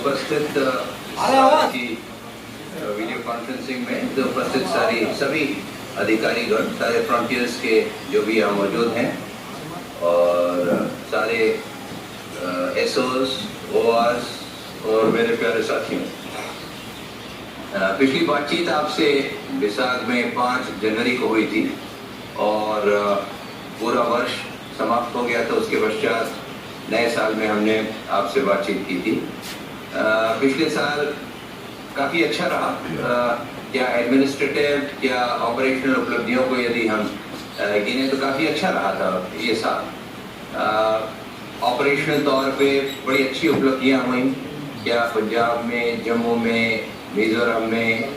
उपस्थित की video conferencing में जो उपस्थित सभी अधिकारीगण, सारे फ्रंटियर्स के जो भी यहाँ मौजूद हैं और सारे एसओस, ओआरस और मेरे प्यारे साथियों, पिछली बातचीत आपसे विशाख में 5 जनवरी को हुई थी और पूरा वर्ष समाप्त हो गया था। उसके पश्चात नए साल में हमने आपसे बातचीत की थी। पिछले साल काफ़ी अच्छा रहा। क्या एडमिनिस्ट्रेटिव क्या ऑपरेशनल उपलब्धियों को यदि हम गिने तो काफ़ी अच्छा रहा था ये साल। ऑपरेशनल तौर पे बड़ी अच्छी उपलब्धियां हुई। क्या पंजाब में, जम्मू में, मिजोरम में,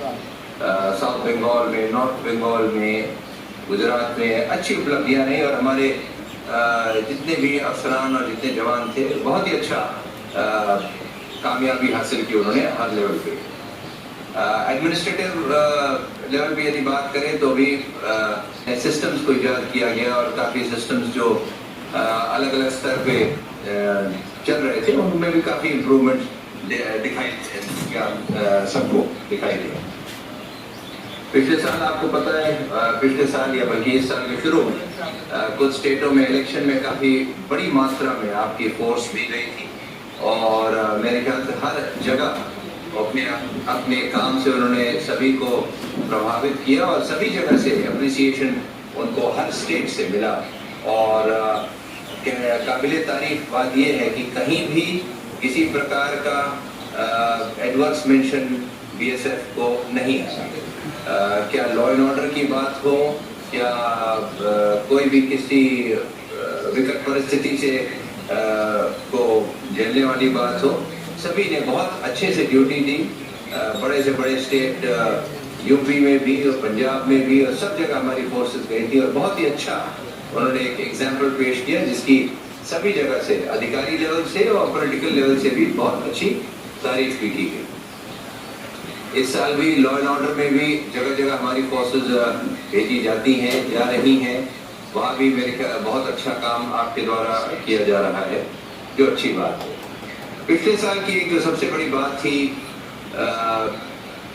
साउथ बंगाल में, नॉर्थ बंगाल में, गुजरात में अच्छी उपलब्धियां रही और हमारे जितने भी अफसरान और जितने जवान थे बहुत ही अच्छा कामयाबी हासिल की उन्होंने हर लेवल पे। एडमिनिस्ट्रेटिव लेवल पे यदि बात करें तो भी सिस्टम्स को इजाद किया गया और काफ़ी सिस्टम्स जो अलग अलग स्तर पे चल रहे थे उनमें भी काफ़ी इम्प्रूवमेंट दिखाई सबको दिखाई दिया। पिछले साल आपको पता है, पिछले साल या बल्कि इस साल के शुरू में कुछ स्टेटों में इलेक्शन में काफ़ी बड़ी मात्रा में आपकी फोर्स दी गई थी और मेरे ख्याल से हर जगह अपने काम से उन्होंने सभी को प्रभावित किया और सभी जगह से अप्रिसिएशन उनको हर स्टेट से मिला। और काबिल तारीफ बात यह है कि कहीं भी किसी प्रकार का एडवर्स मेंशन बीएसएफ को नहीं आया। क्या लॉ एंड ऑर्डर की बात हो, क्या कोई भी किसी विकट परिस्थिति से को झेलने वाली बात हो, सभी ने बहुत अच्छे से ड्यूटी दी। बड़े से बड़े स्टेट यूपी में भी और पंजाब में भी और सब जगह हमारी फोर्सेस गई थी और बहुत ही अच्छा उन्होंने एक एग्जाम्पल पेश किया जिसकी सभी जगह से, अधिकारी लेवल से और पॉलिटिकल लेवल से भी बहुत अच्छी तारीफ भी की गई। इस साल भी लॉ एंड ऑर्डर में भी जगह जगह हमारी फोर्सेस भेजी जाती हैं, जा रही हैं। वहाँ भी मेरे ख्याल बहुत अच्छा काम आपके द्वारा किया जा रहा है, जो अच्छी बात है। पिछले साल की एक जो सबसे बड़ी बात थी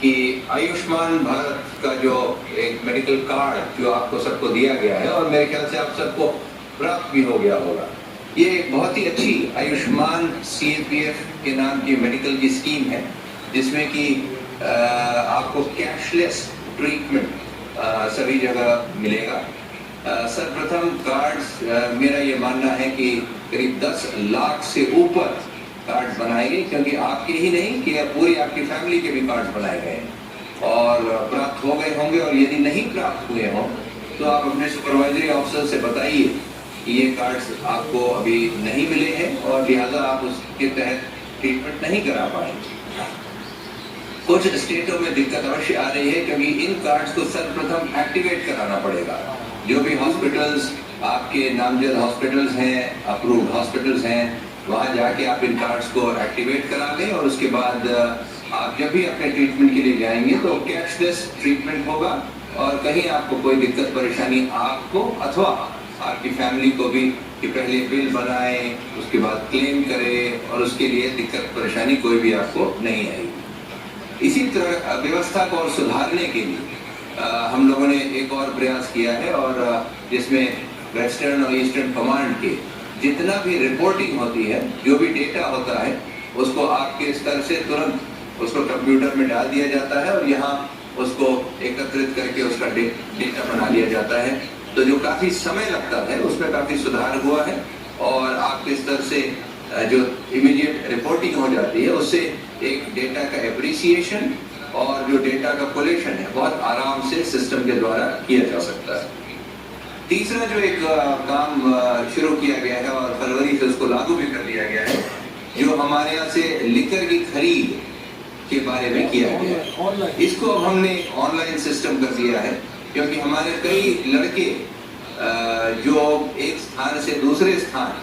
कि आयुष्मान भारत का जो एक मेडिकल कार्ड जो आपको सबको दिया गया है और मेरे ख्याल से आप सबको प्राप्त भी हो गया होगा। ये एक बहुत ही अच्छी आयुष्मान सीएपीएफ के नाम की मेडिकल की स्कीम है जिसमें कि आपको कैशलेस ट्रीटमेंट सभी जगह मिलेगा। सर्वप्रथम कार्ड्स मेरा ये मानना है कि करीब 10 लाख से ऊपर कार्ड्स बनाए गए, क्योंकि आपके ही नहीं कि पूरी आपकी फैमिली के भी कार्ड्स बनाए गए और प्राप्त हो गए होंगे। और यदि नहीं प्राप्त हुए हों तो आप अपने सुपरवाइजरी ऑफिसर से बताइए कि ये कार्ड्स आपको अभी नहीं मिले हैं और लिहाजा आप उसके तहत ट्रीटमेंट नहीं करा पाएंगे। कुछ स्टेटों में दिक्कत अवश्य आ रही है क्योंकि इन कार्ड्स को सर्वप्रथम एक्टिवेट कराना पड़ेगा। जो भी हॉस्पिटल्स आपके नामजद हॉस्पिटल्स हैं, अप्रूव्ड हॉस्पिटल्स हैं, वहाँ जाके आप इन कार्ड्स को एक्टिवेट करा लें और उसके बाद आप जब भी अपने ट्रीटमेंट के लिए जाएंगे तो कैशलेस ट्रीटमेंट होगा और कहीं आपको कोई दिक्कत परेशानी आपको अथवा आपकी फैमिली को भी कि पहले बिल बनाएं, उसके बाद क्लेम करें और उसके लिए दिक्कत परेशानी कोई भी आपको नहीं आएगी। इसी तरह व्यवस्था को और सुधारने के लिए हम लोगों ने एक और प्रयास किया है और जिसमें वेस्टर्न और ईस्टर्न कमांड के जितना भी रिपोर्टिंग होती है, जो भी डेटा होता है, उसको आपके स्तर से तुरंत उसको कंप्यूटर में डाल दिया जाता है और यहाँ उसको एकत्रित करके उसका डेटा बना लिया जाता है। तो जो काफ़ी समय लगता है उसमें काफ़ी सुधार हुआ है और आपके स्तर से जो इमीडिएट रिपोर्टिंग हो जाती है उससे एक डेटा का एप्रिसिएशन और जो डेटा का कोलेक्शन है बहुत आराम से सिस्टम के द्वारा किया जा सकता है। तीसरा जो एक काम शुरू किया गया है और फरवरी से उसको लागू भी कर दिया गया है, जो हमारे यहाँ से लिकर की खरीद के बारे में किया गया है, इसको अब हमने ऑनलाइन सिस्टम कर दिया है क्योंकि हमारे कई लड़के जो एक स्थान से दूसरे स्थान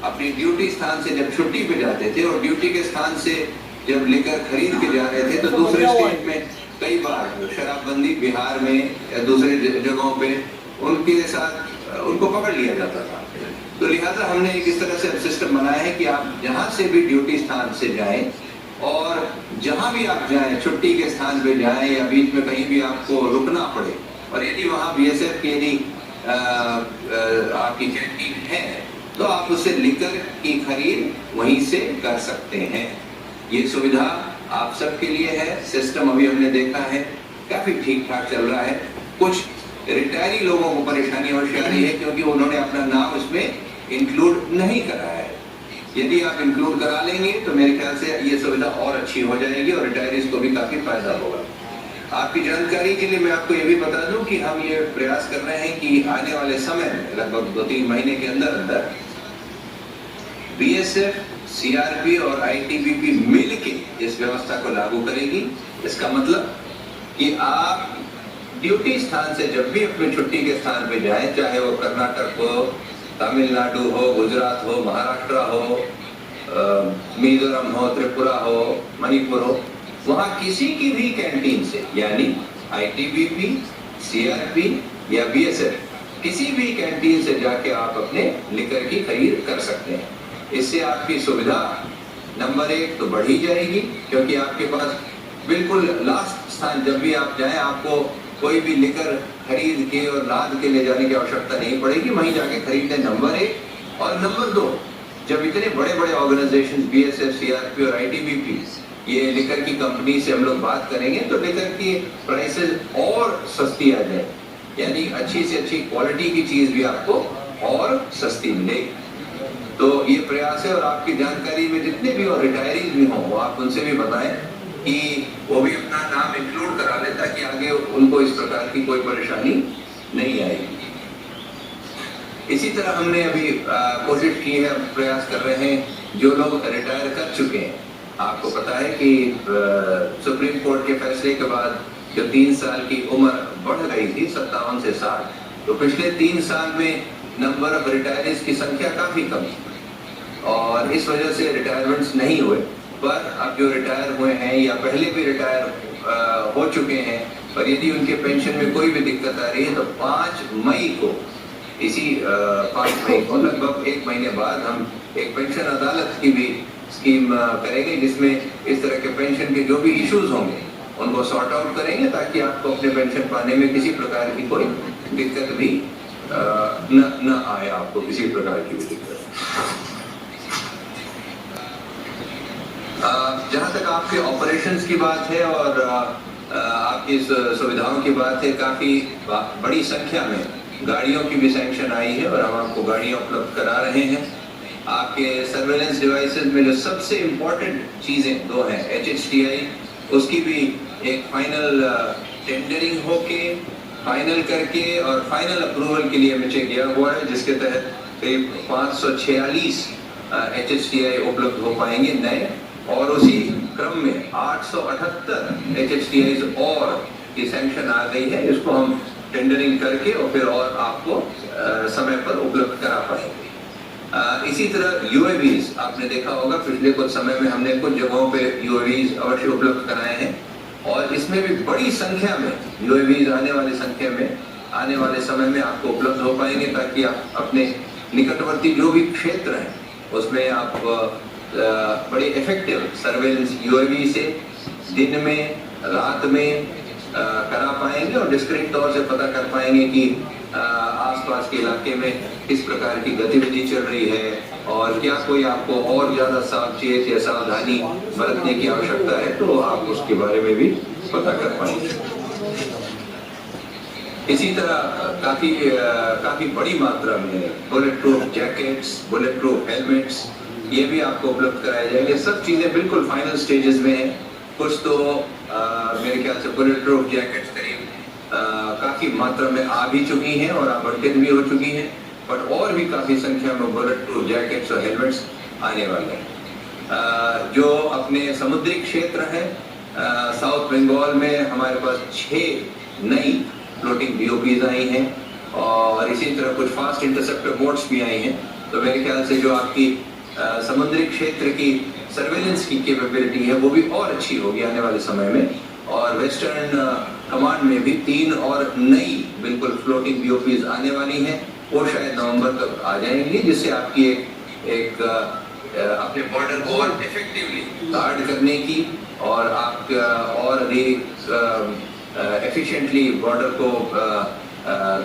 अपनी ड्यूटी स्थान से जब छुट्टी पे जाते थे और ड्यूटी के स्थान से जब लेकर खरीद के जा रहे थे तो दूसरे स्टेट में कई बार शराबबंदी बिहार में या दूसरे जगहों पे उनके साथ उनको पकड़ लिया जाता था। तो लिहाजा हमने एक इस तरह से सिस्टम बनाया है कि आप जहाँ से भी ड्यूटी स्थान से जाएं और जहां भी आप जाएं, छुट्टी के स्थान पे जाएं या बीच में कहीं भी आपको रुकना पड़े, और यदि वहां बीएसएफ की यदि आपकी कैंटीन है तो आप उससे लिकर की खरीद वहीं से कर सकते हैं। ये सुविधा आप सबके लिए है। सिस्टम अभी हमने देखा है काफी ठीक ठाक चल रहा है। कुछ रिटायरी लोगों को परेशानी अवश्य आ रही है क्योंकि उन्होंने अपना नाम उसमें इंक्लूड नहीं कराया है। यदि आप इंक्लूड करा लेंगे तो मेरे ख्याल से ये सुविधा और अच्छी हो जाएगी और रिटायरीज को भी काफी फायदा होगा। आपकी जानकारी के लिए मैं आपको ये भी बता दूं कि हम ये प्रयास कर रहे हैं कि आने वाले समय में लगभग 2-3 महीने के अंदर अंदर बीएसएफ, सीआरपी और आईटीबीपी मिलके इस व्यवस्था को लागू करेगी। इसका मतलब कि आप ड्यूटी स्थान से जब भी अपने छुट्टी के स्थान पे जाएं, चाहे वो कर्नाटक हो, तमिलनाडु हो, गुजरात हो, महाराष्ट्र हो, मिजोरम हो, त्रिपुरा हो, मणिपुर हो, वहां किसी की भी कैंटीन से, यानी आईटीबीपी, सीआरपी या बीएसएफ किसी भी कैंटीन से जाके आप अपने लिकर की खरीद कर सकते हैं। इससे आपकी सुविधा नंबर 1 तो बढ़ी जाएगी क्योंकि आपके पास बिल्कुल लास्ट स्थान जब भी आप जाएं आपको कोई भी लिकर खरीद के और लाद के ले जाने की आवश्यकता नहीं पड़ेगी, वहीं जाके खरीदें, नंबर 1। और नंबर 2, जब इतने बड़े बड़े ऑर्गेनाइजेशन बीएसएफ, सीआरपी और आईटीबीपी ये लिकर की कंपनी से हम लोग बात करेंगे तो लिकर की प्राइसेस और सस्ती आ जाए, यानी अच्छी से अच्छी क्वालिटी की चीज भी आपको और सस्ती मिलेगी। तो ये प्रयास है और आपकी जानकारी में जितने भी और रिटायरीज भी हों वो आप उनसे भी बताएं कि वो भी अपना नाम इंक्लूड करा ले ताकि आगे उनको इस प्रकार की कोई परेशानी नहीं आएगी। इसी तरह हमने अभी कोशिश की है, प्रयास कर रहे हैं जो लोग रिटायर कर चुके हैं। आपको पता है कि सुप्रीम कोर्ट के फैसले के बाद जो 3 साल की उम्र बढ़ गई थी 57 से 60, तो पिछले 3 साल में नंबर ऑफ रिटायरीज की संख्या काफी कम थी और इस वजह से रिटायरमेंट्स नहीं हुए। पर अब जो रिटायर हुए हैं या पहले भी रिटायर हो चुके हैं, पर यदि उनके पेंशन में कोई भी दिक्कत आ रही है तो 5 मई को, इसी 5 मई को लगभग 1 महीने बाद हम एक पेंशन अदालत की भी स्कीम करेंगे जिसमें इस तरह के पेंशन के जो भी इश्यूज होंगे उनको सॉर्ट आउट करेंगे ताकि आपको अपने पेंशन पाने में किसी प्रकार की कोई दिक्कत भी न आए, आपको किसी प्रकार की भी दिक्कत। जहां तक आपके ऑपरेशंस की बात है और आपकी सुविधाओं की बात है, काफी बड़ी संख्या में गाड़ियों की भी सैंक्शन आई है और हम आपको गाड़ियां उपलब्ध करा रहे हैं। आपके सर्वेलेंस डिवाइसेस में जो सबसे इम्पोर्टेंट चीजें 2 हैं, HHTI, उसकी भी एक फाइनल टेंडरिंग होके फाइनल करके और फाइनल अप्रूवल के लिए नीचे गया हुआ है, जिसके तहत करीब 546 HHTI उपलब्ध हो पाएंगे नए, और उसी क्रम में 878 HHTIs और की सैंक्शन आ गई है। इसको हम टेंडरिंग करके और फिर और आपको समय पर उपलब्ध करा पाएंगे। इसी तरह UAVs, आपने देखा होगा पिछले कुछ समय में हमने कुछ जगहों पे UAVs अवश्य उपलब्ध कराए हैं और इसमें भी बड़ी संख्या में UAVs आने वाले समय में आपको उपलब्ध हो पाएंगे ताकि आप अपने निकटवर्ती जो भी क्षेत्र हैं उसमें आप बड़े इफेक्टिव सर्वेलेंस UAV से दिन में, रात में करा पाएंगे और डिस्क्रीट तौर से पता कर पाएंगे कि आसपास के इलाके में किस प्रकार की गतिविधि चल रही है और क्या कोई आपको और ज्यादा सावचेत या सावधानी बरतने की आवश्यकता है तो आप उसके बारे में भी पता कर पाएंगे। इसी तरह काफी बड़ी मात्रा में bullet proof jackets, bullet proof helmets, ये भी आपको उपलब्ध कराए जाएंगे। सब चीजें बिल्कुल फाइनल स्टेजेस में हैं। कुछ तो मेरे ख्याल से बुलेट प्रूफ जैकेट्स करीब काफी मात्रा में आ भी चुकी हैं और आवंटित भी हो चुकी हैं, पर और भी काफी संख्या में बुलेट प्रूफ जैकेट्स और हेलमेट्स आने वाले हैं। जो अपने समुद्री क्षेत्र हैं, साउथ बंगाल में हमारे पास 6 नई फ्लोटिंग BOPs आई हैं और इसी तरह कुछ फास्ट इंटरसेप्टर बोट्स भी आई हैं। तो मेरे ख्याल से जो आपकी समुद्री क्षेत्र की सर्वेलेंस की कैपेबिलिटी है वो भी और अच्छी होगी आने वाले समय में। और वेस्टर्न कमांड में भी 3 और नई बिल्कुल फ्लोटिंग BOPs आने वाली हैं, वो शायद नवंबर तक आ जाएंगी, जिससे आपकी एक अपने बॉर्डर को और इफेक्टिवली गार्ड करने की और आप और अधिक एफिशिएंटली बॉर्डर को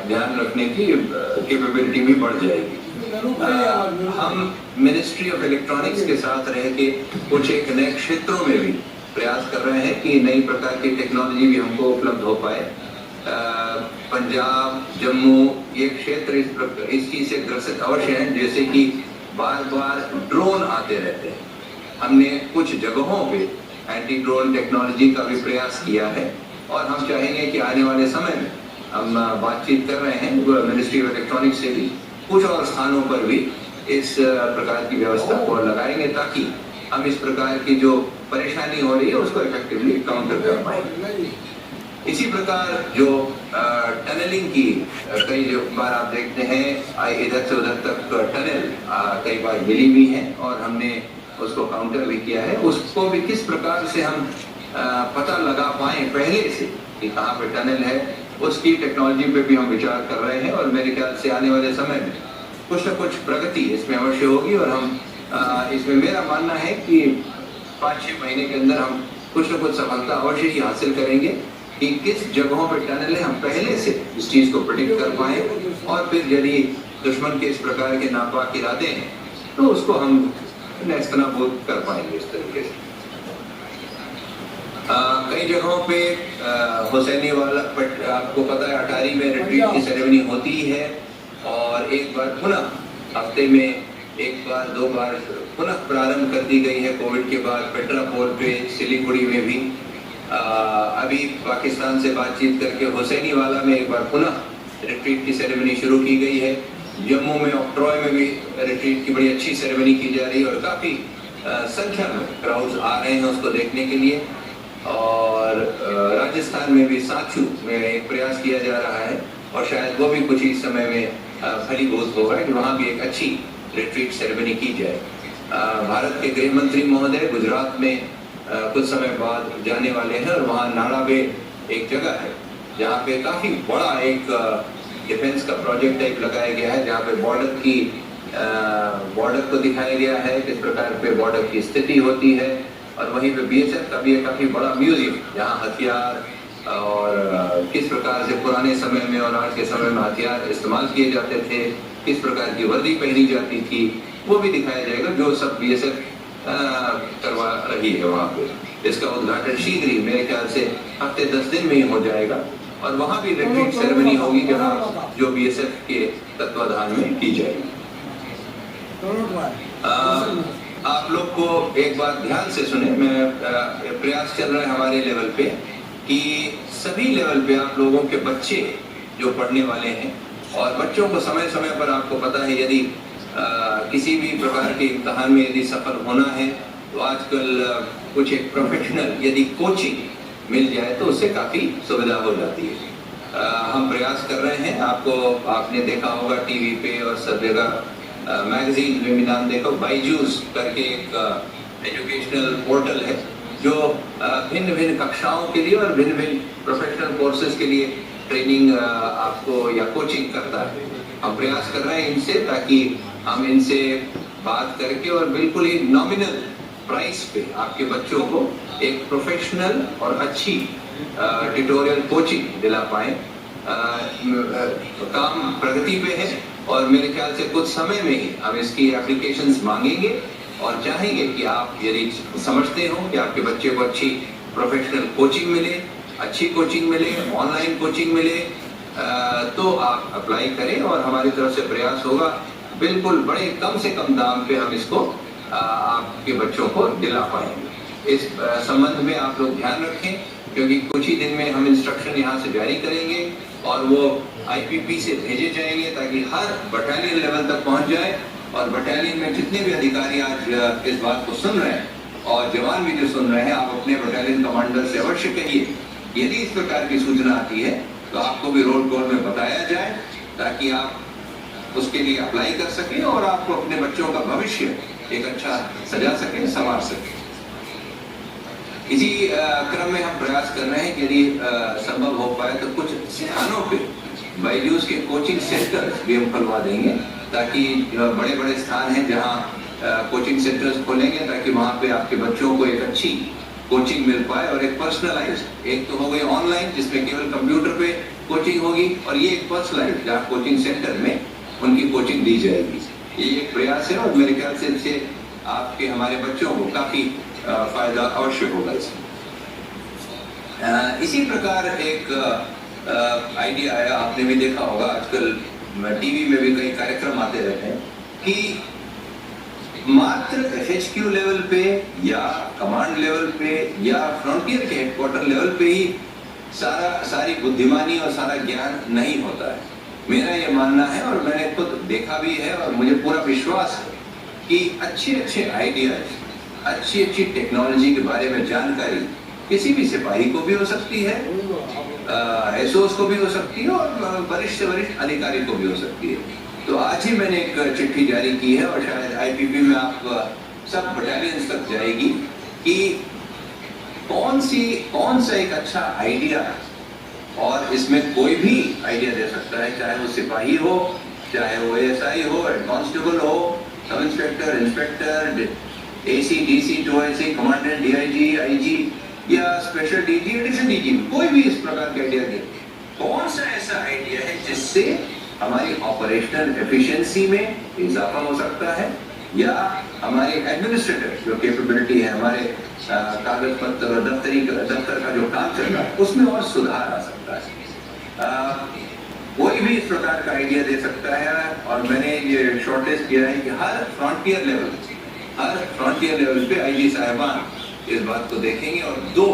ध्यान रखने की कैपेबिलिटी भी बढ़ जाएगी। हम मिनिस्ट्री ऑफ इलेक्ट्रॉनिक्स के साथ रह के कुछ एक नए क्षेत्रों में भी प्रयास कर रहे हैं कि नई प्रकार की टेक्नोलॉजी भी हमको उपलब्ध हो पाए। पंजाब, जम्मू ये क्षेत्र इस चीज से ग्रसित अवश्य हैं, जैसे कि बार बार ड्रोन आते रहते हैं। हमने कुछ जगहों पे एंटी ड्रोन टेक्नोलॉजी का भी प्रयास किया है और हम चाहेंगे कि आने वाले समय में हम बातचीत कर रहे हैं मिनिस्ट्री ऑफ इलेक्ट्रॉनिक्स से भी कुछ और स्थानों पर भी इस प्रकार की व्यवस्था को लगाएंगे ताकि हम इस प्रकार की जो परेशानी हो रही है उसको इफेक्टिवली काउंटर कर पाएंगे। इसी प्रकार जो टनलिंग की कई बार आप देखते हैं इधर से उधर तक टनल कई बार मिली भी है और हमने उसको काउंटर भी किया है। उसको भी किस प्रकार से हम पता लगा पाए पहले से कि कहाँ पे टनल है, उसकी टेक्नोलॉजी पे भी हम विचार कर रहे हैं और मेरे ख्याल से आने वाले समय में कुछ न कुछ प्रगति इसमें अवश्य होगी और हम इसमें मेरा मानना है कि 5-6 महीने के अंदर हम कुछ न कुछ सफलता अवश्य ही हासिल करेंगे कि किस जगहों पर टनल है हम पहले से इस चीज को प्रेडिक्ट कर पाए और फिर यदि दुश्मन के इस प्रकार के नापाक इरादे हैं तो उसको हम नेस्तनाबूद कर पाएंगे इस तरीके से। कई जगहों पे हुसैनी वाला आपको पता है अटारी में रिट्रीट की सेरेमनी होती है और एक बार पुनः हफ्ते में एक बार 2 बार पुनः प्रारंभ कर दी गई है कोविड के बाद पेट्रापोल पे, सिलीगुड़ी में भी। अभी पाकिस्तान से बातचीत करके हुसैनी वाला में एक बार पुनः रिट्रीट की सेरेमनी शुरू की गई है। जम्मू में ऑक्ट्रॉय में भी रिट्रीट की बड़ी अच्छी सेरेमनी की जा रही है और काफी संख्या में क्राउड्स आ रहे हैं उसको देखने के लिए। और राजस्थान में भी साचू में एक प्रयास किया जा रहा है और शायद वो भी कुछ ही समय में फलीभूत होगा कि वहाँ भी एक अच्छी रिट्रीट सेरेमनी की जाए। भारत के गृह मंत्री महोदय गुजरात में कुछ समय बाद जाने वाले हैं और वहाँ नाड़ाबे एक जगह है जहाँ पे काफी बड़ा एक डिफेंस का प्रोजेक्ट टाइप लगाया गया है जहाँ पे बॉर्डर को दिखाया गया है किस प्रकार पे बॉर्डर की स्थिति होती है और वहीं पे बीएसएफ का भी एक काफी बड़ा म्यूजियम जहाँ हथियार और किस प्रकार से पुराने समय में और आज के समय में हथियार इस्तेमाल किए जाते थे, किस प्रकार की वर्दी पहनी जाती थी, वो भी दिखाया जाएगा जो सब बीएसएफ करवा रही है वहाँ पे। इसका उद्घाटन शीघ्र ही मेरे ख्याल से हफ्ते 10 दिन में ही हो जाएगा और वहाँ भी रिट्रीट सेरेमनी होगी जहाँ जो बीएसएफ के तत्वाधान में की जाएगी। आप लोग को एक बात ध्यान से सुने, मैं प्रयास चल रहा है हमारे लेवल पे कि सभी लेवल पे आप लोगों के बच्चे जो पढ़ने वाले हैं और बच्चों को समय समय पर आपको पता है यदि किसी भी प्रकार के इम्तहान में यदि सफल होना है तो आजकल कुछ एक प्रोफेशनल यदि कोचिंग मिल जाए तो उससे काफ़ी सुविधा हो जाती है। हम प्रयास कर रहे हैं, आपने देखा होगा टीवी पे और सब जगह मैगजीन में भी नाम देखो, बाईजूस करके एक एजुकेशनल पोर्टल है जो भिन्न भिन्न कक्षाओं के लिए और भिन्न भिन्न प्रोफेशनल कोर्सेज के लिए ट्रेनिंग आपको या कोचिंग करता है। हम प्रयास कर रहे हैं इनसे ताकि हम इनसे बात करके और बिल्कुल ही नॉमिनल प्राइस पे आपके बच्चों को एक प्रोफेशनल और अच्छी ट्यूटोरियल कोचिंग दिला पाए। काम प्रगति पे है और मेरे ख्याल से कुछ समय में ही हम इसकी एप्लीकेशंस मांगेंगे और चाहेंगे कि आप यदि समझते हो कि आपके बच्चे को अच्छी प्रोफेशनल कोचिंग मिले, अच्छी कोचिंग मिले, ऑनलाइन कोचिंग मिले तो आप अप्लाई करें और हमारी तरफ से प्रयास होगा बिल्कुल बड़े कम से कम दाम पे हम इसको आपके बच्चों को दिला पाएंगे। इस संबंध में आप लोग ध्यान रखें क्योंकि कुछ ही दिन में हम इंस्ट्रक्शन यहाँ से जारी करेंगे और वो आईपीपी से भेजे जाएंगे ताकि हर बटालियन लेवल तक पहुँच जाए और बटालियन में जितने भी अधिकारी आज इस बात को सुन रहे हैं और जवान भी जो सुन रहे हैं, आप अपने बटालियन कमांडर से अवश्य कहिए यदि इस प्रकार की सूचना आती है तो आपको भी रोल कॉल में बताया जाए ताकि आप उसके लिए अप्लाई कर सकें और आपको अपने बच्चों का भविष्य एक अच्छा सजा सकें, संवार सकें। इसी क्रम में हम प्रयास कर रहे हैं कि यदि संभव हो पाए तो कुछ स्थानों पे बाईजूस के कोचिंग सेंटर भी हम खुलवा देंगे ताकि बड़े बड़े स्थान हैं जहां कोचिंग सेंटर्स खोलेंगे ताकि वहाँ पे आपके बच्चों को एक अच्छी कोचिंग मिल पाए और एक पर्सनलाइज, एक तो हो गई ऑनलाइन जिसमें केवल कंप्यूटर पे कोचिंग होगी, और ये एक पर्सनलाइज जहाँ कोचिंग सेंटर में उनकी कोचिंग दी जाएगी। ये एक प्रयास है और मेरे ख्याल से इससे आपके हमारे बच्चों को काफ़ी फायदा अवश्य होगा इसमें। इसी प्रकार एक आइडिया आया, आपने भी देखा होगा आजकल टीवी में भी कई कार्यक्रम आते रहते हैं कि मात्र HQ लेवल पे या कमांड लेवल पे या फ्रंटियर के हेडक्वार्टर लेवल पे ही सारी बुद्धिमानी और सारा ज्ञान नहीं होता है। मेरा ये मानना है और मैंने खुद देखा भी है और मुझे पूरा विश्वास है कि अच्छे आइडियाज, अच्छी टेक्नोलॉजी के बारे में जानकारी किसी भी सिपाही को भी हो सकती है, एसओस को भी हो सकती है और वरिष्ठ से वरिष्ठ अधिकारी को भी हो सकती है। तो आज ही मैंने एक चिट्ठी जारी की है और शायद IPP में आप सब बटालियंस तक जाएगी कि कौन सा एक अच्छा आइडिया, और इसमें कोई भी आइडिया दे सकता है, चाहे वो सिपाही हो, चाहे वो ASI हो, कांस्टेबल हो, sub inspector, inspector, AC, DC, 2IC, commandant, DIG, IG या स्पेशल DG, एडिशनल DG, कोई भी इस प्रकार का आइडिया दे। कौन सा ऐसा आइडिया है जिससे हमारी ऑपरेशनल एफिशिएंसी में इजाफा हो सकता है या हमारी एडमिनिस्ट्रेटिव जो कैपेबिलिटी है, हमारे कागज पत्र और दफ्तर का जो काम चल रहा है उसमें और सुधार आ सकता है। कोई भी इस प्रकार का आइडिया दे सकता है और मैंने ये शॉर्टलिस्ट किया है कि हर फ्रंटियर लेवल पे IG साहिबान इस बात को देखेंगे और 2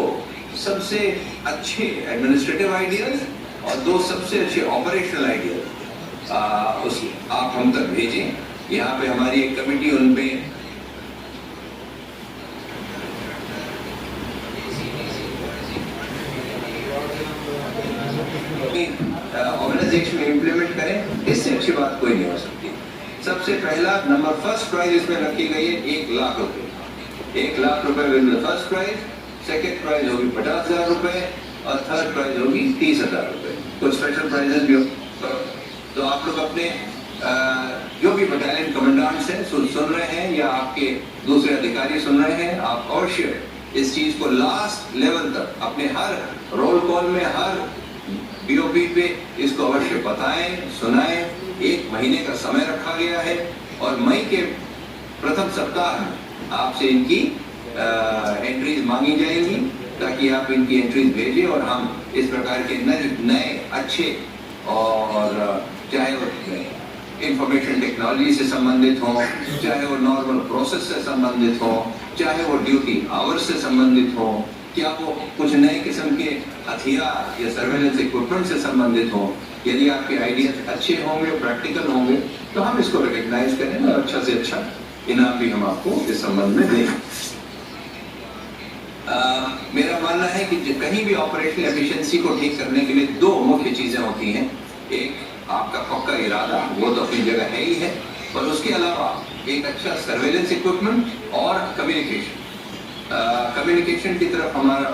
सबसे अच्छे एडमिनिस्ट्रेटिव आइडियाज और 2 सबसे अच्छे ऑपरेशनल आइडियाज आप हम तक भेजें। यहाँ पे हमारी एक कमेटी उनमें ऑर्गेनाइजेशन में इम्प्लीमेंट करें, इससे अच्छी बात कोई नहीं हो सकती। सबसे पहला नंबर फर्स्ट प्राइज इसमें रखी गई है 1 लाख रुपए। 1 लाख रुपए will be first prize, second prize होगी 50,000 रुपए और थर्ड प्राइज होगी 30,000 रुपए। कुछ स्पेशल प्राइजेस भी हो। तो आप लोग अपने जो भी बटालियन कमांडेंट्स हैं सुन रहे हैं या आपके दूसरे अधिकारी सुन रहे हैं, आप अवश्य इस चीज को लास्ट लेवल तक अपने हर रोल कॉल में, हर BOP पे इसको अवश्य बताएं, सुनाएं। 1 महीने का समय रखा गया है और मई के प्रथम सप्ताह में आपसे इनकी एंट्रीज मांगी जाएंगी ताकि आप इनकी एंट्रीज भेजें और हम इस प्रकार के नए अच्छे, और चाहे वो इंफॉर्मेशन टेक्नोलॉजी से संबंधित हो, चाहे वो नॉर्मल प्रोसेस से संबंधित हो, चाहे वो ड्यूटी आवर्स से संबंधित हो, क्या वो कुछ नए किस्म के हथियार या सर्वेलेंस इक्विपमेंट से संबंधित हो, यदि आपके आइडियाज अच्छे होंगे, प्रैक्टिकल होंगे, तो हम इसको रिकग्नाइज करेंगे और अच्छा से अच्छा इनाम भी हम आपको इस संबंध में देंगे। मेरा मानना है कि कहीं भी ऑपरेशनल एफिशिएंसी को ठीक करने के लिए 2 मुख्य चीजें होती हैं। एक आपका पक्का इरादा, वो तो अपनी जगह है ही है, और उसके अलावा एक अच्छा सर्वेलेंस इक्विपमेंट और कम्युनिकेशन। कम्युनिकेशन की तरफ हमारा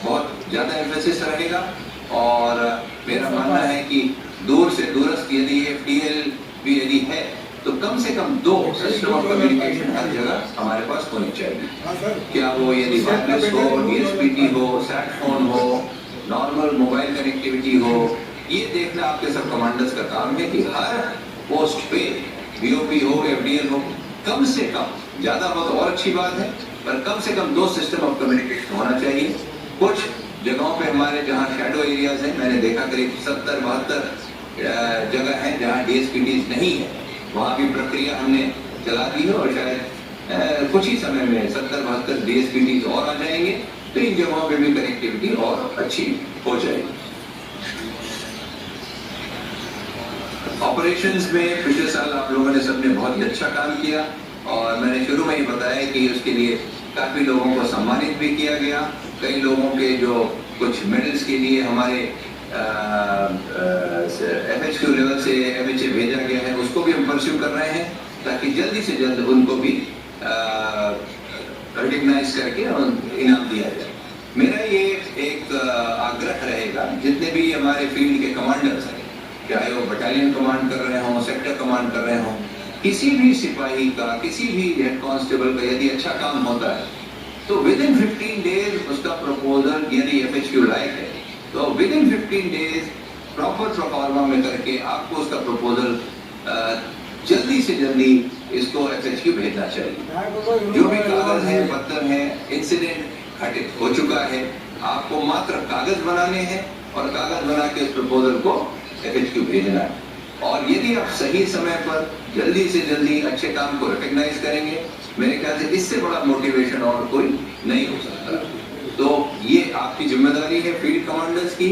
बहुत ज़्यादा एम्फेसिस रहेगा और मेरा मानना है कि दूर से दूरस्थ यदि FDL भी यदि है तो कम से कम 2 सिस्टम ऑफ कम्युनिकेशन हर जगह हमारे पास होनी चाहिए। क्या वो यदि वायरलेस हो, DSPT हो, सैट फोन हो, नॉर्मल मोबाइल कनेक्टिविटी हो, ये देखना आपके सब कमांडर्स का काम है कि हर पोस्ट पे BOP हो, FDL हो, कम से कम, ज़्यादा हो तो और अच्छी बात है, पर कम से कम 2 सिस्टम ऑफ कम्युनिकेशन होना चाहिए। कुछ जगहों पे हमारे जहाँ शैडो एरियाज हैं, मैंने देखा करीब 70-72 जगह है जहाँ DSPTs नहीं है, वहाँ भी प्रक्रिया हमने चला दी है और शायद कुछ ही समय में 70-72 DSPTs और आ जाएंगे, तो इन जगहों पे भी कनेक्टिविटी और अच्छी हो जाएगी। ऑपरेशंस में पिछले साल आप लोगों ने सबने बहुत ही अच्छा काम किया और मैंने शुरू में ही बताया कि उसके लिए काफ़ी लोगों को सम्मानित भी किया गया। कई लोगों के जो कुछ मेडल्स के लिए हमारे FHQ लेवल से MHA भेजा गया है, उसको भी हम परस्यू कर रहे हैं ताकि जल्दी से जल्द उनको भी रिकग्नाइज करके इनाम दिया जाए। मेरा ये एक आग्रह रहेगा, जितने भी हमारे फील्ड के कमांडर्स हैं, चाहे वो बटालियन कमांड कर रहे हों, सेक्टर कमांड कर रहे हों, किसी भी सिपाही का, किसी भी हेड कांस्टेबल का यदि अच्छा काम होता है तो विद इन 15 डेज उसका प्रपोजल, यदि FHQ लायक है तो with in 15 days proper proforma में करके आपको उसका प्रपोजल जल्दी से जल्दी इसको FHQ भेजना चाहिए। जो भी कागज है, पत्थर है, इंसिडेंट घटित हो चुका है, आपको मात्र कागज बनाने हैं और कागज बना के उस प्रपोजल को FHQ भेजना है। और यदि आप सही समय पर जल्दी से जल्दी अच्छे काम को रिकॉग्नाइज करेंगे, मेरे ख्याल से इससे बड़ा मोटिवेशन और कोई नहीं हो सकता। तो ये आपकी जिम्मेदारी है फील्ड कमांडर्स की,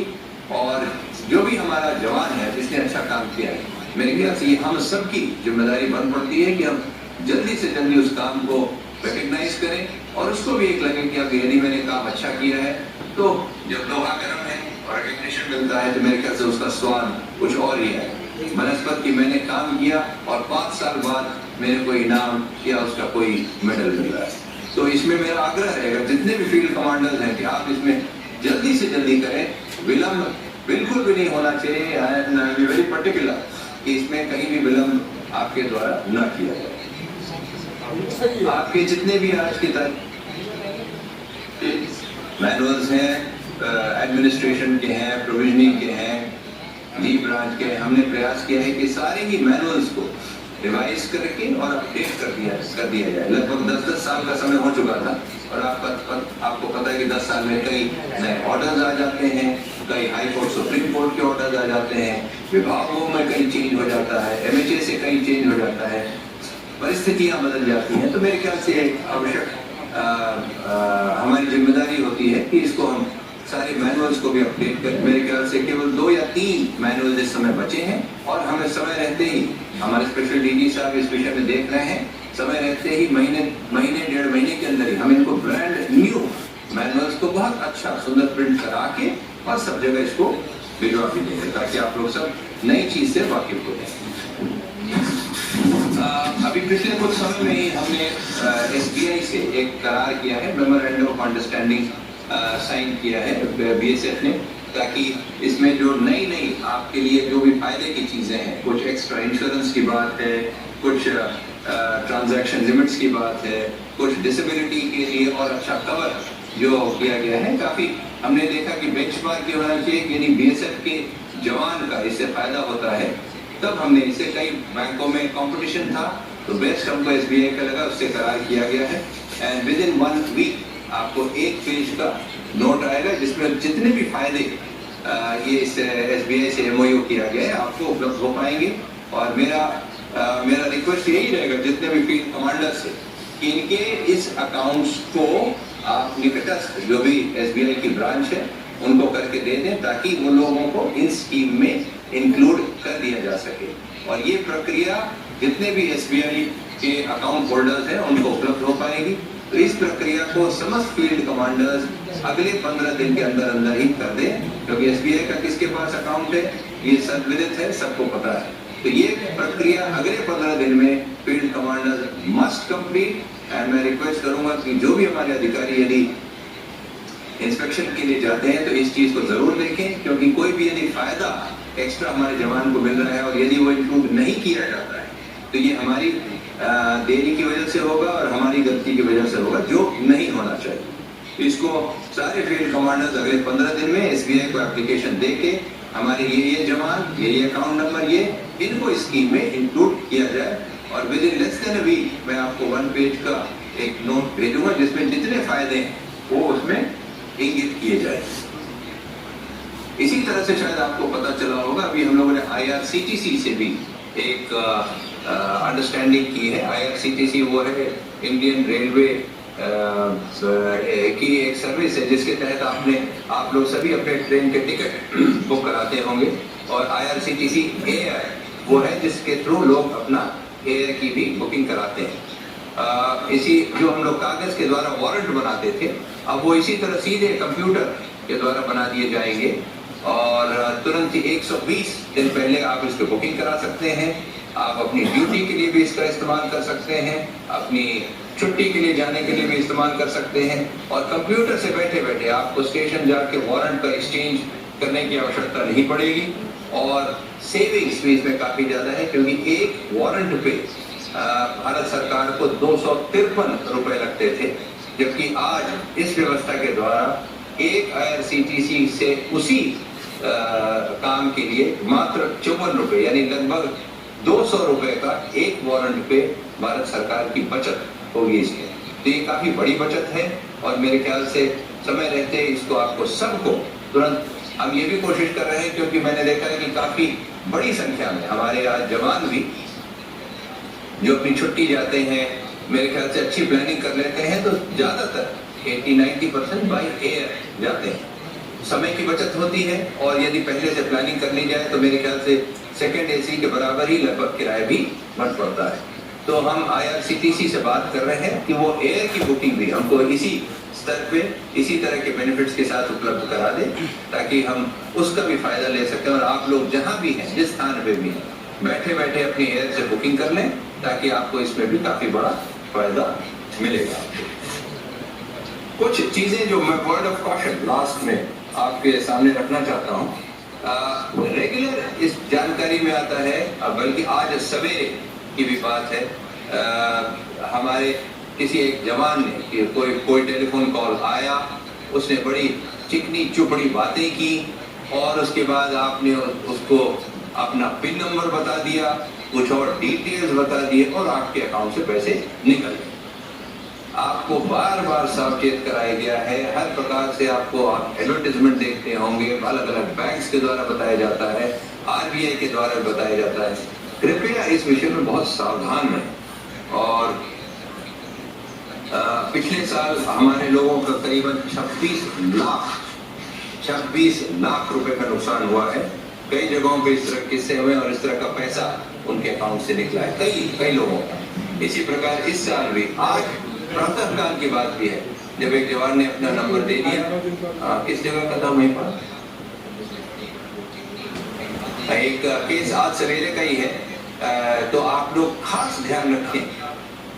और जो भी हमारा जवान है जिसने अच्छा काम किया है, मेरे ख्याल से ये हम सबकी जिम्मेदारी बन पड़ती है कि हम जल्दी से जल्दी उस काम को रिकॉग्नाइज करें और उसको भी एक लगे कि अब यदि मैंने काम अच्छा किया है तो जब लोहा गर्म है और रिकॉग्निशन मिलता है तो मेरे ख्याल से उसका स्वाद कुछ और ही है बनस्पत की मैंने काम किया और 5 साल बाद मेरे को इनाम या उसका कोई मेडल मिल रहा है। तो इसमें मेरा आग्रह रहेगा जितने भी फील्ड कमांडर्स हैं कि आप इसमें जल्दी से जल्दी करें, विलंब बिल्कुल भी नहीं होना चाहिए। आई एम वेरी पर्टिकुलर कि इसमें कहीं भी विलंब आपके द्वारा न किया जाए। आपके जितने भी आज की तक मैनुअल्स हैं, एडमिनिस्ट्रेशन के हैं, प्रोविजनिंग के हैं, ली ब्रांच के, हमने प्रयास किया है कि सारे ही मैनुअल्स को रिवाइज करके और अपडेट कर दिया जाए। लगभग 10-10 साल का समय हो चुका था और आपको पता है कि 10 साल में कई नए ऑर्डर्स आ जाते हैं, कई हाई कोर्ट सुप्रीम कोर्ट के ऑर्डर्स आ जाते हैं, विभागों में कई चेंज हो जाता है, MHA से कई चेंज हो जाता है, परिस्थितियां बदल जाती हैं। तो मेरे ख्याल से आवश्यक हमारी जिम्मेदारी होती है कि इसको हम सारे मैनुअल्स को भी अपडेट करें। मेरे ख्याल से केवल 2 या 3 मैनुअल इस समय बचे हैं और हमें समय रहते ही, हमारे स्पेशल DG साहब इस विषय में देख रहे हैं, समय रहते ही महीने 1.5 महीने के अंदर ही हम इनको ब्रांड न्यू मैनुअल्स को बहुत अच्छा सुंदर प्रिंट करा के और सब जगह इसको भिजवा भी देंगे ताकि आप लोग सब नई चीज से वाकिफ हो जाए। अभी पिछले कुछ समय में ही हमने SBI से एक करार किया है, मेमोरेंडम ऑफ अंडरस्टैंडिंग साइन किया है BSF ने, ताकि इसमें जो नई आपके लिए जो भी फायदे की चीजें हैं, कुछ एक्स्ट्रा इंश्योरेंस की बात है, कुछ ट्रांजैक्शन लिमिट्स की बात है, कुछ डिसेबिलिटी के लिए और अच्छा कवर जो किया गया है, काफी हमने देखा कि बेंचमार्क ये होना चाहिए, यानी BSF के जवान का इससे फायदा होता है। तब हमने इसे कई बैंकों में कंपटीशन था तो बेस्ट हमको SBI का लगा, उससे करार किया गया है। एंड विद इन 1 वीक आपको 1 पेज का नोट आएगा जिसमें जितने भी फायदे ये इस SBI से MOU किया गया है आपको उपलब्ध हो पाएंगे। और मेरा रिक्वेस्ट यही रहेगा जितने भी फील्ड कमांडर से कि इनके इस अकाउंट्स को आप निकटस्थ जो भी SBI की ब्रांच है उनको करके दे दें ताकि उन लोगों को इन स्कीम में इंक्लूड कर दिया जा सके। और ये प्रक्रिया जितने भी SBI के अकाउंट होल्डर्स हैं उनको उपलब्ध हो पाएगी। तो इस प्रक्रिया को समस्त फील्ड कमांडर्स अगले 15 दिन के अंदर ही कर दें, क्योंकि SBI का किसके पास अकाउंट है ये सर्वविदित है, सबको पता है। तो ये प्रक्रिया अगले 15 दिन में field commanders must complete. And मैं रिक्वेस्ट करूंगा कि जो भी हमारे अधिकारी यदि इंस्पेक्शन के लिए जाते हैं तो इस चीज को जरूर देखें, क्योंकि कोई भी यदि फायदा एक्स्ट्रा हमारे जवान को मिल रहा है और यदि वो इंक्लूड नहीं किया जाता है तो ये हमारी देरी की वजह से होगा और हमारी गलती की वजह से होगा, जो नहीं होना चाहिए। इसको सारे फील्ड कमांडर्स अगले 15 दिन में SBI को एप्लीकेशन देके हमारे ये जवान, ये अकाउंट नंबर, ये इनको स्कीम में इंक्लूड किया जाए। और within less than a week मैं आपको 1 पेज का एक नोट भेजूंगा जिसमें जितने फायदे हैं वो उसमें इंगित किए जाए। इसी तरह से शायद आपको पता चला होगा, अभी हम लोगों ने IRCTC से भी एक अंडरस्टैंडिंग की है। IRCTC वो है इंडियन रेलवे की एक सर्विस है जिसके तहत आप लोग सभी अपने ट्रेन के टिकट बुक कराते होंगे। और IRCTC एयर वो है जिसके थ्रू लोग अपना एयर की भी बुकिंग कराते हैं। इसी जो हम लोग कागज के द्वारा वारंट बनाते थे, अब वो इसी तरह सीधे कंप्यूटर के द्वारा बना दिए जाएंगे और तुरंत ही 120 दिन पहले आप इसको बुकिंग करा सकते हैं। आप अपनी ड्यूटी के लिए भी इसका इस्तेमाल कर सकते हैं, अपनी छुट्टी के लिए जाने के लिए भी इस्तेमाल कर सकते हैं। और कंप्यूटर से बैठे बैठे आपको स्टेशन जाके वारंट का एक्सचेंज करने की आवश्यकता नहीं पड़ेगी। और सेविंग्स भी इसमें काफी ज्यादा है, क्योंकि एक वारंट पे भारत सरकार को 253 रुपए लगते थे, जबकि आज इस व्यवस्था के द्वारा एक IRCTC से उसी काम के लिए मात्र 54 रुपए यानी लगभग 200 रुपए का एक वारंट पे भारत सरकार की बचत होगी इसमें। तो ये काफी बड़ी बचत है और मेरे ख्याल से समय रहते इसको आपको सबको तुरंत, हम ये भी कोशिश कर रहे हैं क्योंकि मैंने देखा है कि काफी बड़ी संख्या में हमारे आज जवान भी जो अपनी छुट्टी जाते हैं, मेरे ख्याल से अच्छी प्लानिंग कर लेते हैं तो ज्यादातर 80-90% बाई एयर जाते हैं। समय की बचत होती है और यदि पहले से प्लानिंग कर ली जाए तो मेरे ख्याल से सेकंड AC के बराबर ही लगभग किराया भी बन पड़ता है। तो हम IRCTC से बात कर रहे हैं कि वो एयर की बुकिंग भी हमको इसी स्तर पे इसी तरह के बेनिफिट्स के साथ उपलब्ध करा दे ताकि हम उसका भी फायदा ले सकें और आप लोग जहां भी हैं, जिस स्थान पे भी हैं, बैठे बैठे अपनी एयर से बुकिंग कर लें ताकि आपको इसमें भी काफी बड़ा फायदा मिलेगा। कुछ चीजें जो मैं वर्ड ऑफ कॉशन लास्ट में आपके सामने रखना चाहता हूँ। रेगुलर इस जानकारी में आता है, बल्कि आज सवेरे की भी बात है, हमारे किसी एक जवान ने कि कोई टेलीफोन कॉल आया, उसने बड़ी चिकनी चुपड़ी बातें की और उसके बाद आपने उसको अपना पिन नंबर बता दिया, कुछ और डिटेल्स बता दिए और आपके अकाउंट से पैसे निकल गए। आपको बार बार सावचेत कराया गया है, हर प्रकार से आपको आप एडवर्टाइजमेंट देखते होंगे, अलग अलग बैंक्स के द्वारा बताया जाता है, RBI के द्वारा बताया जाता है। कृपया इस विषय में बहुत सावधान रहें। और पिछले साल हमारे लोगों का करीबन 26 लाख रुपए का नुकसान हुआ है। कई जगहों पे इस तरह किस्से हुए और इस तरह का पैसा उनके अकाउंट से निकला है कई लोगों का। इसी प्रकार इस साल भी आज प्रातः काल की बात भी है जब एक जवान ने अपना नंबर दे दिया। किस जगह का था वहीं पर एक केस आज सवेरे का ही है, तो आप लोग खास ध्यान रखें।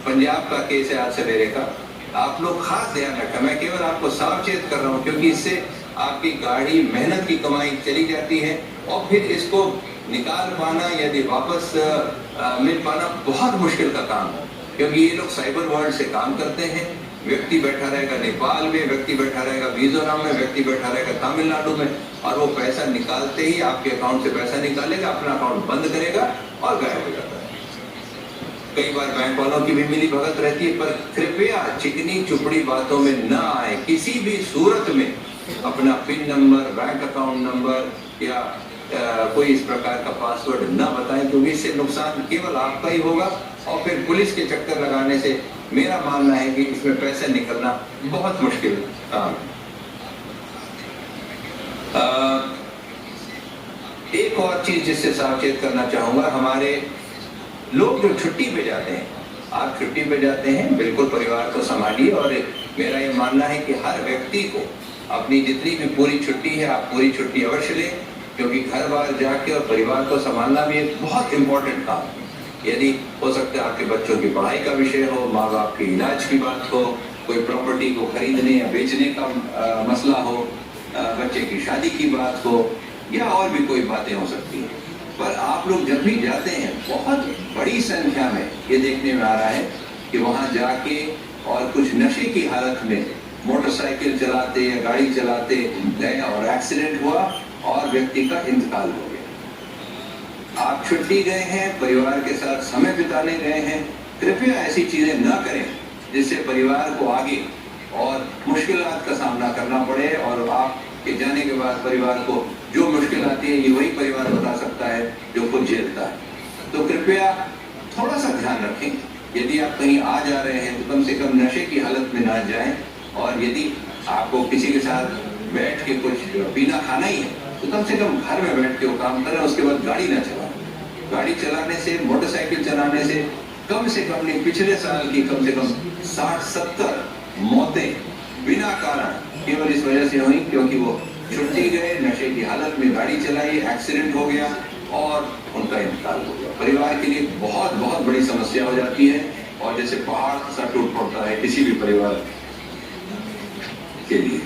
पंजाब का केस है आज सवेरे का, आप लोग खास ध्यान रखें। मैं केवल आपको सावचेत कर रहा हूँ क्योंकि इससे आपकी गाड़ी मेहनत की कमाई चली जाती है और फिर इसको निकाल पाना यदि वापस मिल पाना बहुत मुश्किल का काम है, क्योंकि ये लोग साइबर वर्ल्ड से काम करते हैं। व्यक्ति बैठा रहेगा नेपाल में, व्यक्ति बैठा रहेगा मिजोरम में, व्यक्ति बैठा रहेगा तमिलनाडु में और वो पैसा निकालते ही आपके अकाउंट से पैसा निकालेगा, अपना अकाउंट बंद करेगा और गायब हो जाता है। कई बार बैंक वालों की भी मिली भगत रहती है, पर कृपया चिकनी चुपड़ी बातों में न आए। किसी भी सूरत में अपना pin number, bank account number या कोई इस प्रकार का पासवर्ड न बताएं, क्योंकि इससे नुकसान केवल आपका ही होगा और फिर पुलिस के चक्कर लगाने से मेरा मानना है कि इसमें पैसे निकलना बहुत मुश्किल काम है। एक और चीज जिससे सावचेत करना चाहूंगा, हमारे लोग जो छुट्टी पे जाते हैं, आप छुट्टी पे जाते हैं, बिल्कुल परिवार को संभालिए और मेरा ये मानना है कि हर व्यक्ति को अपनी जितनी भी पूरी छुट्टी है आप पूरी छुट्टी अवश्य लें, क्योंकि घर बार जाके और परिवार को संभालना भी एक बहुत इंपॉर्टेंट काम है। यदि हो सकता है आपके बच्चों की पढ़ाई का विषय हो, माँ बाप के इलाज की बात हो, कोई प्रॉपर्टी को खरीदने या बेचने का मसला हो, बच्चे की शादी की बात हो या और भी कोई बातें हो सकती हैं, पर आप लोग जब भी जाते हैं बहुत बड़ी संख्या में ये देखने में आ रहा है कि वहां जाके और कुछ नशे की हालत में मोटरसाइकिल चलाते या गाड़ी चलाते गए और एक्सीडेंट हुआ और व्यक्ति का इंतकाल हो गया। आप छुट्टी गए हैं, परिवार के साथ समय बिताने गए हैं, कृपया ऐसी चीजें न करें जिससे परिवार को आगे और मुश्किलात का सामना करना पड़े और आपके जाने के बाद परिवार को जो मुश्किल आती है ये वही परिवार बता सकता है जो खुद झेलता है। तो कृपया थोड़ा सा ध्यान रखें, यदि आप कहीं आ जा रहे हैं तो कम से कम नशे की हालत में ना जाएं, और यदि आपको किसी के साथ बैठ के कुछ पीना खाना ही है तो कम से कम घर में बैठ के वो काम करें, उसके बाद गाड़ी ना चलाएं। गाड़ी चलाने से, मोटरसाइकिल चलाने से कम नहीं, पिछले साल की कम से कम 60-70 मौतें बिना कारण केवल इस वजह से हुई क्योंकि वो छुट्टी गए, नशे की हालत में गाड़ी चलाई, एक्सीडेंट हो गया और उनका इंतकाल हो गया। परिवार के लिए बहुत बहुत बड़ी समस्या हो जाती है और जैसे पहाड़ सा टूट पड़ता है किसी भी परिवार के लिए।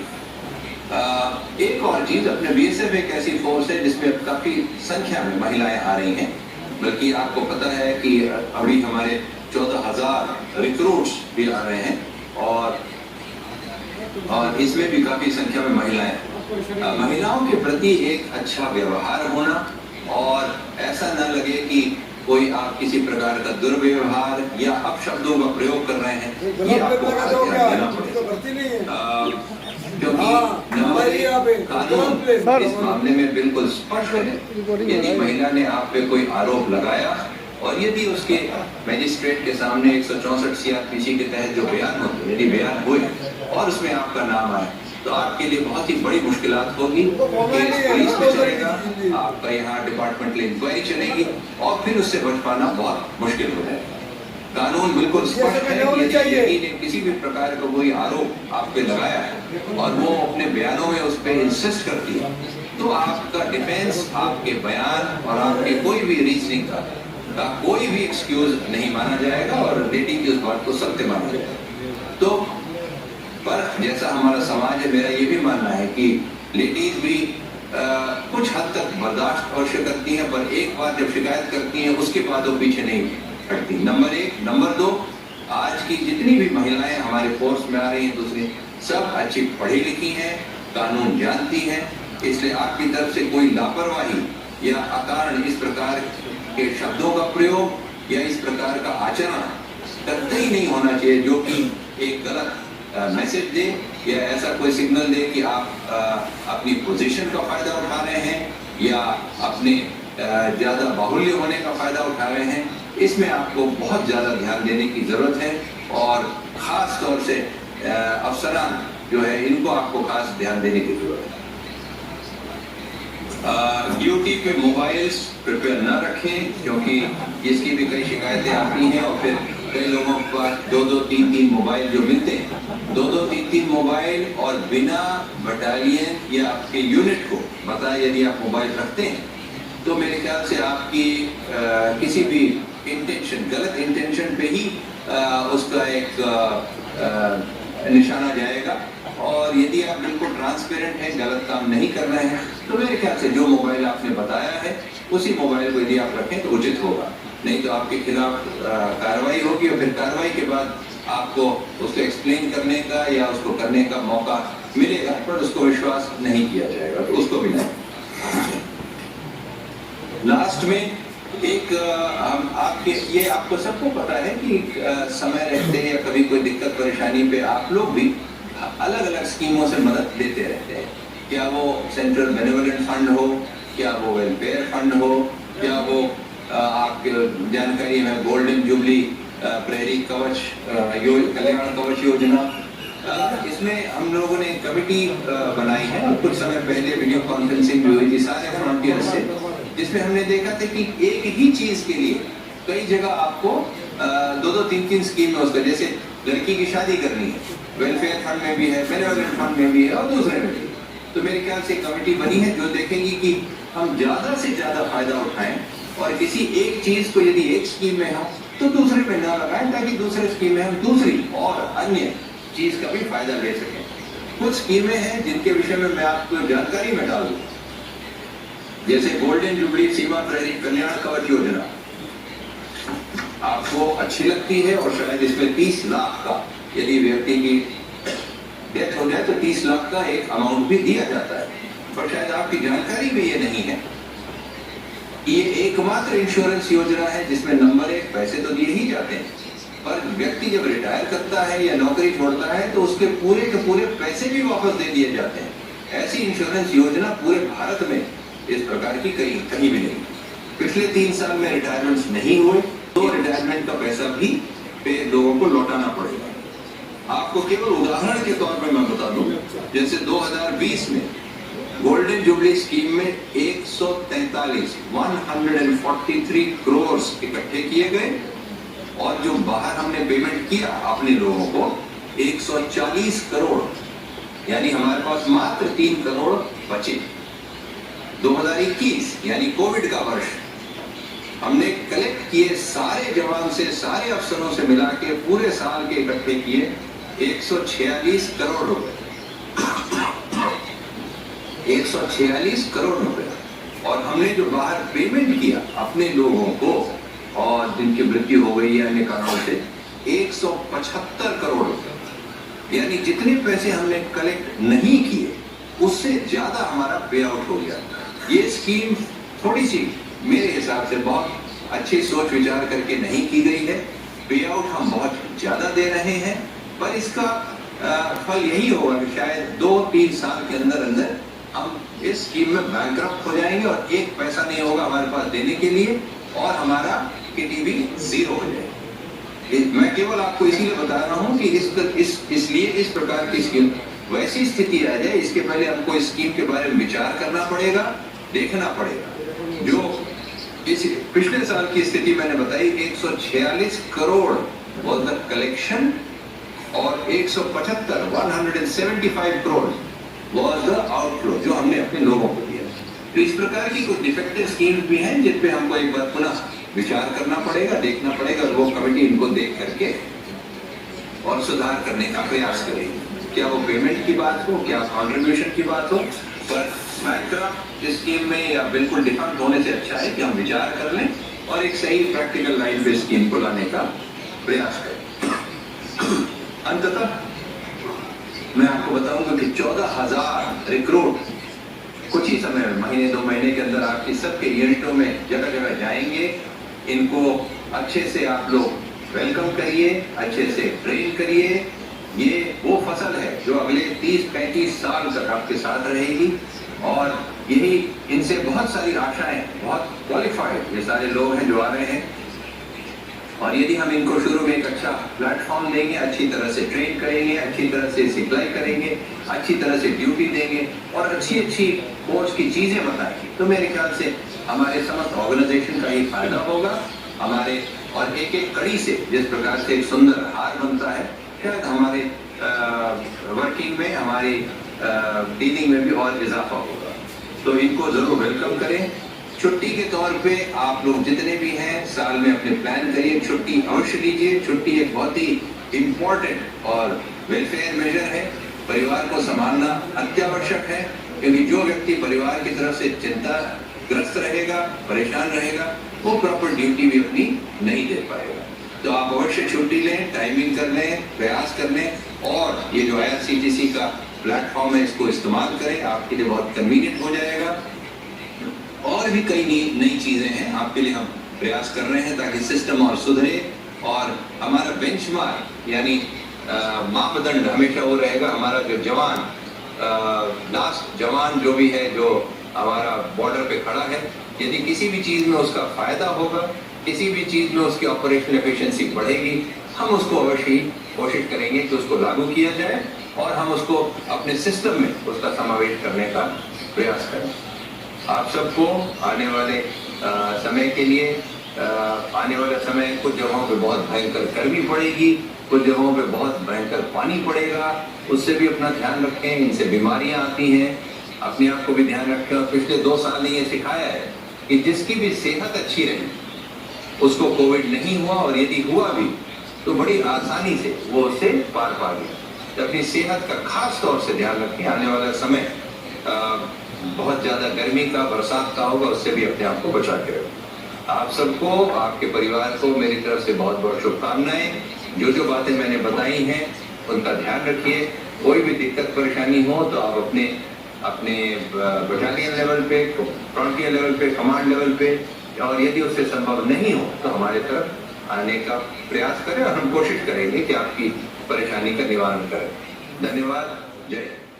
एक और चीज, अपने BSF एक ऐसी फोर्स है जिसमें काफी संख्या में महिलाएं आ रही हैं बल्कि आपको पता है कि अभी हमारे 14,000 रिक्रूट्स भी आ रहे हैं और इसमें भी काफी संख्या में महिलाएं। महिलाओं के प्रति एक अच्छा व्यवहार होना और ऐसा न लगे कि कोई आप किसी प्रकार का दुर्व्यवहार या अपशब्दों का प्रयोग कर रहे हैं, ये आपको ध्यान देना पड़ेगा। क्योंकि कानून इस मामले में बिल्कुल स्पष्ट है। यदि महिला ने आप पे कोई आरोप लगाया और यदि उसके मजिस्ट्रेट के सामने 164 CRPC के तहत जो बयान होते, यदि बयान हुए और उसमें आपका नाम आए, तो आपके लिए बहुत ही बड़ी मुश्किलात होगी। केस पुलिस में चलेगा, आपका यहाँ डिपार्टमेंटल इंक्वायरी चलेगी और फिर उससे बच पाना बहुत मुश्किल हो जाएगा। कानून बिल्कुल स्पष्ट है कि यदि ने किसी भी प्रकार का कोई आरोप आप पे लगाया है और वो अपने बयानों में उस पर इंसिस्ट करती है, तो आपका डिफेंस आपके बयान और आपके कोई भी रीजनिंग का कोई भी एक्सक्यूज नहीं माना जाएगा और लेडी की उस बात को सत्य माना जाएगा। तो पर जैसा हमारा समाज है, मेरा ये भी मानना है कि लेडीज भी कुछ हद तक बर्दाश्त अवश्य करती हैं, पर एक बार जब शिकायत करती हैं उसके बाद वो पीछे नहीं हटती। नंबर 1। नंबर 2, आज की जितनी भी महिलाएं हमारे फोर्स में आ रही हैं, दूसरी सब अच्छी पढ़ी लिखी हैं, कानून जानती हैं, इसलिए आपकी तरफ से कोई लापरवाही या अकारण इस प्रकार के शब्दों का प्रयोग या इस प्रकार का आचरण कतई नहीं होना चाहिए जो कि एक गलत मैसेज दे या ऐसा कोई सिग्नल दे कि आप अपनी पोजीशन का फायदा उठा रहे हैं या अपने ज्यादा बाहुल्य होने का फायदा उठा रहे हैं। इसमें आपको बहुत ज्यादा ध्यान देने की जरूरत है और खास तौर से अफसरान जो है इनको आपको खास ध्यान देने की जरूरत है। ड्यूटी पे मोबाइल्स प्रिपेयर न रखें, क्योंकि इसकी भी कई शिकायतें आती हैं और फिर कई लोगों के पास 2-2, 3-3 मोबाइल जो मिलते हैं, 2-2, 3-3 मोबाइल और बिना बटालियन या आपके यूनिट को बताया यदि आप मोबाइल रखते हैं तो मेरे ख्याल से आपकी किसी भी इंटेंशन, गलत इंटेंशन पे ही उसका एक निशाना जाएगा। और यदि आप बिल्कुल ट्रांसपेरेंट हैं, गलत काम नहीं कर रहे हैं, तो मेरे ख्याल से जो मोबाइल आपने बताया है उसी मोबाइल को यदि आप रखें तो उचित होगा। नहीं तो आपके खिलाफ कार्रवाई होगी और फिर कार्रवाई के बाद आपको उसको एक्सप्लेन करने का या उसको करने का मौका मिलेगा, पर उसको विश्वास नहीं किया जाएगा, तो उसको भी नहीं। लास्ट में एक आपके ये आपको सबको पता है कि समय रहते या कभी कोई दिक्कत परेशानी पे आप लोग भी अलग अलग स्कीमों से मदद देते रहते हैं। क्या वो सेंट्रल बेनेवोलेंट फंड हो, क्या वो वेलफेयर फंड हो, क्या वो आपके जानकारी में गोल्डन जुबली प्रेरी कवच कल्याण कवच योजना, इसमें हम लोगों ने कमेटी बनाई है और कुछ समय पहले वीडियो कॉन्फ्रेंसिंग भी हुई थी सारे फ्रंटियर से, जिसमें हमने देखा था कि एक ही चीज के लिए कई जगह आपको 2-2, 3-3 स्कीम में उसका, जैसे लड़की की शादी करनी है, वेलफेयर फंड में भी है, बेनेवोलेंट फंड में भी है और दूसरे में भी। तो मेरे ख्याल से कमेटी बनी है जो देखेगी कि हम ज्यादा से ज्यादा फायदा उठाएं और किसी एक चीज को यदि एक स्कीम में हो तो दूसरे में ना लगाएं, ताकि दूसरे स्कीम में हम दूसरी और अन्य चीज का भी फायदा ले सकें। कुछ स्कीमें हैं जिनके विषय में मैं आपको जानकारी में डालूं, जैसे गोल्डन जुबली सीमा प्रेरी कल्याण कवच योजना आपको अच्छी लगती है और शायद इसमें 30 लाख का, यदि व्यक्ति की डेथ हो जाए तो 30 लाख का एक अमाउंट भी दिया जाता है, पर शायद आपकी जानकारी में ये नहीं है। ये एकमात्र इंश्योरेंस योजना है जिसमें नंबर 1 पैसे तो दिए ही जाते हैं, पर व्यक्ति जब रिटायर करता है या नौकरी छोड़ता है तो उसके पूरे के पूरे पैसे भी वापस दे दिए जाते हैं। ऐसी इंश्योरेंस योजना पूरे भारत में इस प्रकार की कहीं भी नहीं। पिछले 3 साल में रिटायरमेंट्स नहीं हुए तो रिटायरमेंट का पैसा भी पे लोगों को लौटाना पड़ेगा। आपको केवल उदाहरण के तौर पर मैं बता दूं, जैसे 2020 में गोल्डन जुबली स्कीम में 143 करोड़ इकट्ठे किए गए और जो बाहर हमने पेमेंट किया अपने लोगों को 140 करोड़, यानी हमारे पास मात्र 3 करोड़ बचे। 2021 यानी कोविड का वर्ष, हमने कलेक्ट किए सारे जवान से, सारे अफसरों से मिला के पूरे साल के इकट्ठे किए 146 करोड़ रुपए। 146 करोड़ रुपए और हमने जो बाहर पेमेंट किया अपने लोगों को और जिनकी मृत्यु हो गई है अन्य कारणों से 175 करोड़ रुपए, यानी जितने पैसे हमने कलेक्ट नहीं किए उससे ज्यादा हमारा पे आउट हो गया। ये स्कीम थोड़ी सी मेरे हिसाब से बहुत अच्छी सोच विचार करके नहीं की गई है। पे आउट हम बहुत ज्यादा दे रहे हैं, पर इसका फल यही होगा कि शायद 2-3 साल के अंदर अंदर हम इस स्कीम में बैंकरप्ट हो जाएंगे और एक पैसा नहीं होगा हमारे पास देने के लिए और हमारा किटी भी जीरो हो जाएगी। मैं केवल आपको इसीलिए बता रहा हूं कि इसलिए इस प्रकार की स्कीम वैसी स्थिति आ जाए, इसके पहले हमको इस स्कीम के बारे में विचार करना पड़ेगा, देखना पड़ेगा। जो इस पिछले साल की स्थिति मैंने बताई 146 करोड़ वॉज द कलेक्शन और 175 करोड़ वॉज द आउटफ्लो जो हमने अपने लोगों को दिया। तो इस प्रकार की कुछ डिफेक्टिव स्कीम्स भी हैं जिन पे हमको एक बार पुनः विचार करना पड़ेगा, देखना पड़ेगा और वो कमेटी इनको देख करके और सुधार करने का प्रयास करेगी। क्या वो पेमेंट की बात हो, क्या कॉन्ट्रीब्यूशन की बात हो, पर बैंकरप्ट स्कीम में या बिल्कुल डिफॉल्ट होने से अच्छा है कि हम विचार कर लें और एक सही प्रैक्टिकल लाइन पे स्कीम को लाने का प्रयास करें। अंततः मैं आपको बताऊंगा कि 14,000 रिक्रूट कुछ ही समय में, महीने 2 महीने के अंदर आपकी सबके यूनिटों में जगह जगह जाएंगे। इनको अच्छे से आप लोग वेलकम करिए, अच्छे से ट्रेन करिए। ये वो फसल है जो अगले 30-35 साल तक आपके साथ रहेगी और यही इनसे बहुत सारी आशाएं, बहुत क्वालिफाइड ये सारे लोग हैं जो आ रहे हैं और यदि हम इनको शुरू में एक अच्छा प्लेटफॉर्म देंगे, अच्छी तरह से ट्रेन करेंगे, अच्छी तरह से सिप्लाई करेंगे, अच्छी तरह से ड्यूटी देंगे और अच्छी अच्छी कोच की चीजें बताएंगे, तो मेरे ख्याल से हमारे समस्त ऑर्गेनाइजेशन का ही फायदा होगा। हमारे और एक एक कड़ी से जिस प्रकार से एक सुंदर हार बनता है, शायद हमारे वर्किंग में, हमारी डीलिंग में भी और इजाफा होगा। तो इनको जरूर वेलकम करें। छुट्टी के तौर पे आप लोग जितने भी हैं साल में अपने प्लान करिए, छुट्टी अवश्य लीजिए। छुट्टी एक बहुत ही इम्पोर्टेंट और वेलफेयर मेजर है। परिवार को संभालना अत्यावश्यक है, क्योंकि जो व्यक्ति परिवार की तरफ से चिंताग्रस्त रहेगा, परेशान रहेगा, वो प्रॉपर ड्यूटी भी अपनी नहीं दे पाएगा। तो आप अवश्य छुट्टी लें, टाइमिंग कर लें, प्रयास कर लें और ये जो IRCTC का प्लेटफॉर्म है इसको इस्तेमाल करें, आपके लिए बहुत कन्वीनियंट हो जाएगा। और भी कई नई चीजें हैं आपके लिए हम प्रयास कर रहे हैं ताकि सिस्टम और सुधरे और हमारा बेंचमार्क यानी मापदंड हमेशा वो रहेगा। हमारा जो जवान, लास्ट जवान जो भी है, जो हमारा बॉर्डर पे खड़ा है, यदि किसी भी चीज में उसका फायदा होगा, किसी भी चीज में उसकी ऑपरेशनल एफिशिएंसी बढ़ेगी, हम उसको अवश्य कोशिश करेंगे कि उसको लागू किया जाए और हम उसको अपने सिस्टम में उसका समावेश करने का प्रयास करें। आप सबको आने वाले समय के लिए, आने वाला समय कुछ जगहों पे बहुत भयंकर गर्मी पड़ेगी, कुछ जगहों पे बहुत भयंकर पानी पड़ेगा, उससे भी अपना ध्यान रखें। इनसे बीमारियां आती हैं, अपने आप को भी ध्यान रखें। और पिछले 2 साल ने ये सिखाया है कि जिसकी भी सेहत अच्छी रही उसको कोविड नहीं हुआ और यदि हुआ भी तो बड़ी आसानी से वो उससे पार पा गया। तो अपनी सेहत का खास तौर से ध्यान रखें। आने वाला समय बहुत ज्यादा गर्मी का, बरसात का होगा, उससे भी अपने आप को बचा के रखें। आप सबको, आपके परिवार को मेरी तरफ से बहुत बहुत शुभकामनाएं। जो जो बातें मैंने बताई हैं उनका ध्यान रखिए। कोई भी दिक्कत परेशानी हो तो आप अपने बटालियन लेवल पे, फ्रंटियर लेवल पे, कमांड लेवल पे, और यदि उससे संभव नहीं हो तो हमारे तरफ आने का प्रयास करें और हम कोशिश करेंगे कि आपकी परेशानी का निवारण करें। धन्यवाद। जय हिंद।